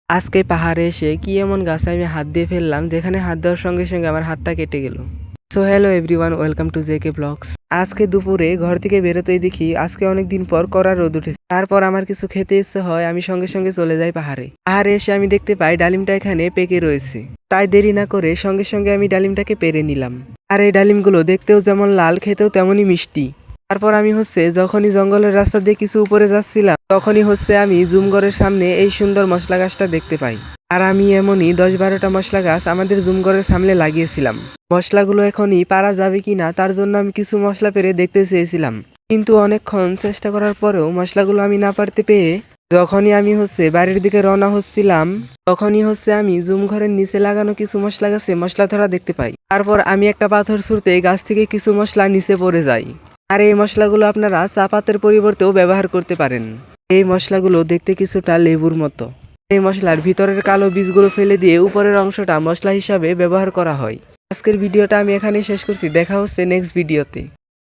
আজকে পাহাড়ে এসে কি এমন গাছে আমি হাত দিয়ে ফেললাম যেখানে হাত দেওয়ার সঙ্গে সঙ্গে আমার হাতটা কেটে গেল। So hello everyone, welcome to JK blogs. আজকে দুপুরে ঘর থেকে বেরোতেই দেখি আজকে অনেকদিন পর কড়া রোদ উঠেছে। তারপর আমার কিছু খেতে ইচ্ছে হয়, আমি সঙ্গে সঙ্গে চলে যাই পাহাড়ে। পাহাড়ে এসে আমি দেখতে পাই ডালিমটা এখানে পেকে রয়েছে। তাই দেরি না করে সঙ্গে সঙ্গে আমি ডালিমটাকে পেরে নিলাম। আর এই ডালিমগুলো দেখতেও যেমন লাল, খেতেও তেমনই মিষ্টি। তারপর আমি যখনই জঙ্গলের রাস্তা দিয়ে কিছু উপরে যাচ্ছিলাম, তখনই আমি জুমঘরের সামনে এই সুন্দর মশলা গাছটা দেখতে পাই। আর আমি এমনই 10-12টা মশলা গাছ আমাদের জুমঘরের সামনে লাগিয়েছিলাম। মশলাগুলো এখনই পারা যাবে কিনা তার জন্য আমি কিছু মশলা পেরে দেখতে চেয়েছিলাম, কিন্তু অনেকক্ষণ চেষ্টা করার পরেও মশলাগুলো আমি না পারতে পেয়ে যখনই আমি বাড়ির দিকে রওনা হচ্ছিলাম, তখনই আমি জুমঘরের নিচে লাগানো কিছু মশলা গাছে মশলা ধরা দেখতে পাই। তারপর আমি একটা পাথর ছুঁড়তে গাছ থেকে কিছু মশলা নিচে পড়ে যায়। আর এই মশলাগুলো আপনারা চা পাতের পরিবর্তেও ব্যবহার করতে পারেন। এই মশলাগুলো দেখতে কিছুটা লেবুর মতো। এই মশলার ভিতরের কালো বীজগুলো ফেলে দিয়ে উপরের অংশটা মশলা হিসাবে ব্যবহার করা হয়। আজকের ভিডিওটা আমি এখানেই শেষ করছি। দেখা হচ্ছে নেক্সট ভিডিওতে।